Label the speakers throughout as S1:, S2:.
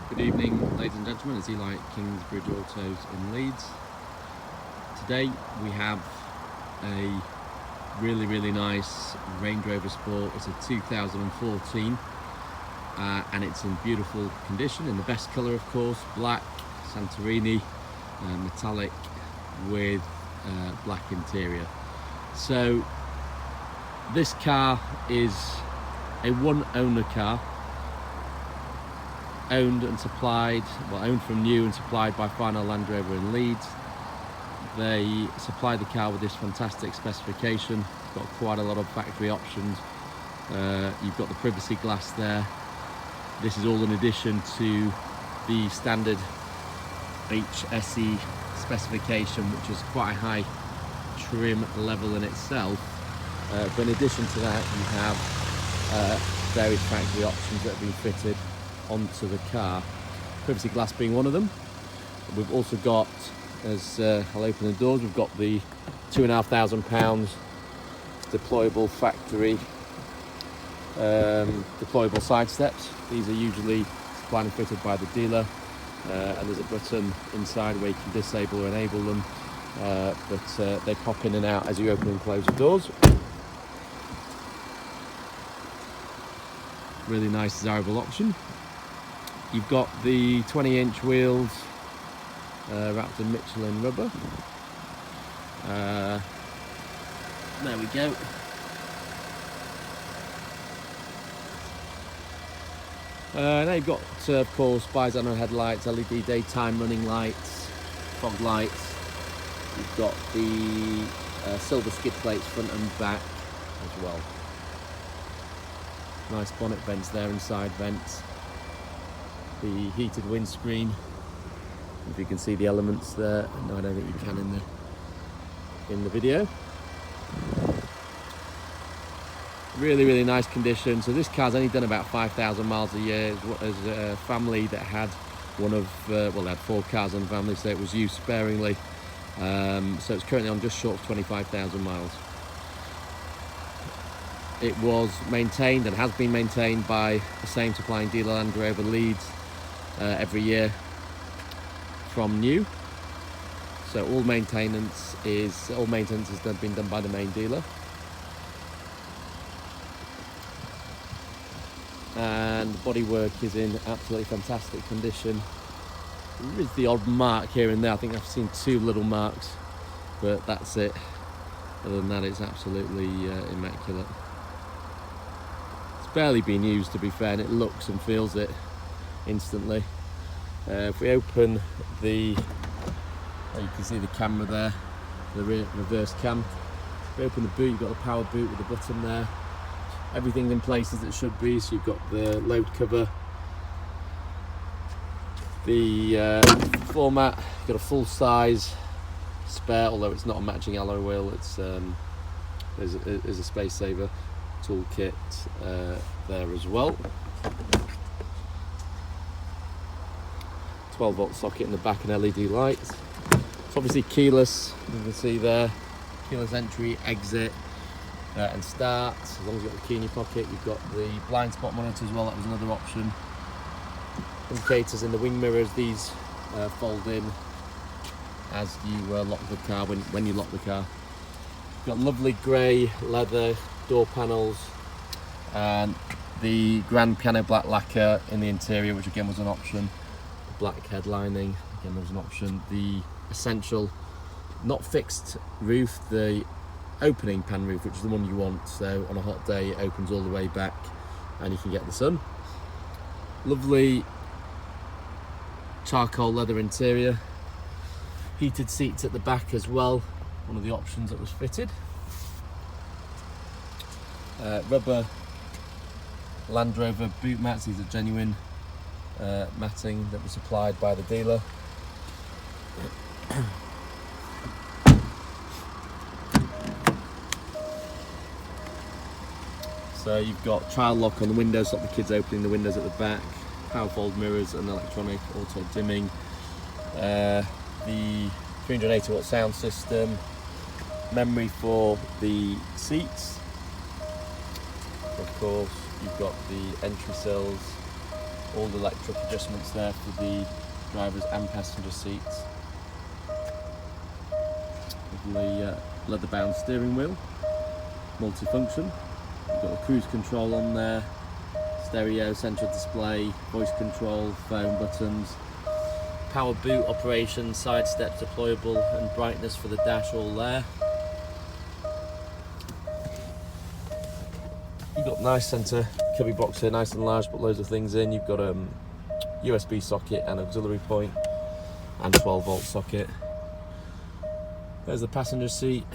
S1: Good evening, ladies and gentlemen. It's Eli at Kingsbridge Autos in Leeds. Today we have a really nice Range Rover Sport. It's a 2014 and it's in beautiful condition, in the best colour of course, black Santorini metallic with black interior. So this car is a one owner car, owned and supplied, well, owned from new and supplied by Farnells Land Rover in Leeds. They supply the car with this fantastic specification. It's got quite a lot of factory options. You've got the privacy glass there. This is all in addition to the standard HSE specification, which is quite a high trim level in itself. But in addition to that, you have various factory options that have been fitted onto the car, privacy glass being one of them. We've also got, as I'll open the doors, we've got the £2,500 deployable factory deployable side steps. These are usually supplied and fitted by the dealer, and there's a button inside where you can disable or enable them, but they pop in and out as you open and close the doors. Really nice, desirable option. You've got the 20-inch wheels wrapped in Michelin rubber. There we go. Now you've got, of course, Morzine headlights, LED daytime running lights, fog lights. You've got the silver skid plates front and back as well. Nice bonnet vents there and side vents. The heated windscreen. If you can see the elements there. No, I don't think you can in the video. Really nice condition. So this car's only done about 5,000 miles a year. As a family that had one of, well, they had 4 cars in the family, so it was used sparingly. So it's currently on just short of 25,000 miles. It was maintained and has been maintained by the same supplying dealer, Land Rover Leeds, every year from new. So all maintenance has been done by the main dealer. And the bodywork is in absolutely fantastic condition. There is the odd mark here and there. I think I've seen 2 little marks, but that's it. Other than that, it's absolutely immaculate. It's barely been used, to be fair, and it looks and feels it instantly. If we open you can see the camera there, the reverse cam. If we open the boot, you've got the power boot with the button there. Everything's in place as it should be. So you've got the load cover, the floor mat. You've got a full size spare, although it's not a matching alloy wheel. It's there's a space saver toolkit there as well. 12-volt socket in the back and LED lights. It's obviously keyless, you can see there. Keyless entry, exit, and start. As long as you've got the key in your pocket. You've got the blind spot monitor as well, that was another option. Indicators in the wing mirrors, these fold in as you lock the car, when you lock the car. You've got lovely grey leather door panels and the grand piano black lacquer in the interior, which again was an option. Black headlining, again there was an option. The essential, not fixed roof, the opening pan roof, which is the one you want, so on a hot day it opens all the way back and you can get the sun. Lovely charcoal leather interior, heated seats at the back as well, one of the options that was fitted. Rubber Land Rover boot mats, these are genuine matting that was supplied by the dealer. So you've got child lock on the windows, stop the kids opening the windows at the back, power Fold.Mirrors and electronic auto dimming. The 380 watt sound system, memory for the seats. Of course, you've got the entry sills, all the electric adjustments there for the drivers and passenger seats. Lovely leather bound steering wheel, multifunction. You've got a cruise control on there, stereo, central display, voice control, phone buttons, power boot operation, side steps deployable, and brightness for the dash all there. You've got nice centre cubby box here, nice and large, put loads of things in. You've got a USB socket and auxiliary point and 12-volt socket. There's the passenger seat.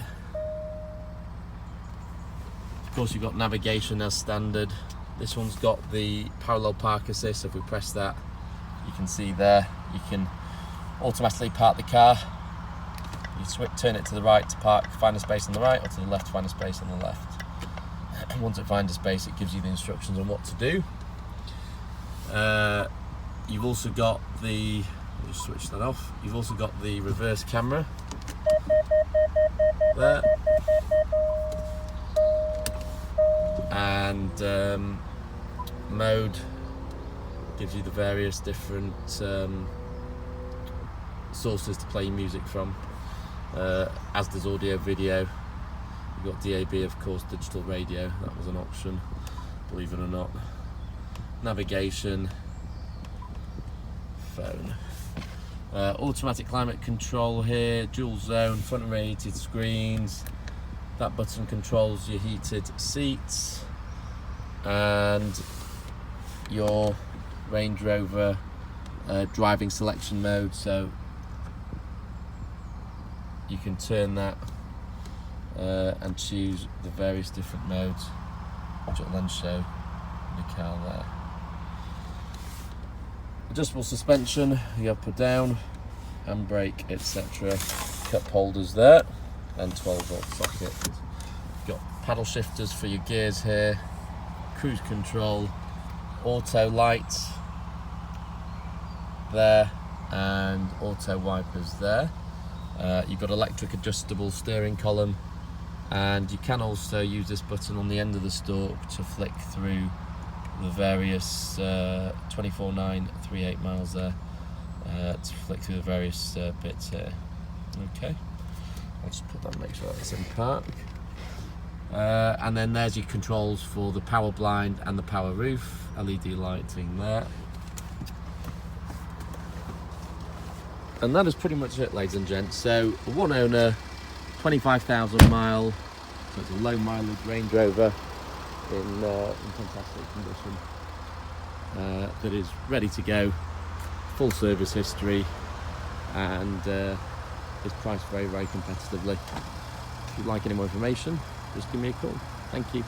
S1: Of course, you've got navigation as standard. This one's got the parallel park assist. If we press that, you can see there, you can automatically park the car. You turn it to the right to park, find a space on the right, or to the left, find a space on the left. Once it finds a space, it gives you the instructions on what to do. You've also got the, just switch that off, you've also got the reverse camera there. And mode gives you the various different sources to play your music from, as does audio, video. You've got DAB, of course, digital radio, that was an option, believe it or not. Navigation, phone. Automatic climate control here, dual zone, front and rear heated screens. That button controls your heated seats and your Range Rover driving selection mode, so you can turn that and choose the various different modes, which will then show the car there. Adjustable suspension, the up or down, handbrake, etc. Cup holders there, and 12-volt socket. You've got paddle shifters for your gears here, cruise control, auto lights there, and auto wipers there. You've got electric adjustable steering column, and you can also use this button on the end of the stalk to flick through the various 24/9 miles there, to flick through the various bits here. Okay, I'll just put that, make sure that's in park. And then there's your controls for the power blind and the power roof, LED lighting there. And that is pretty much it, ladies and gents. So, one owner, 25,000 mile, so it's a low mileage Range Rover in fantastic condition, that is ready to go, full service history, and is priced very, very competitively. If you'd like any more information, just give me a call. Thank you.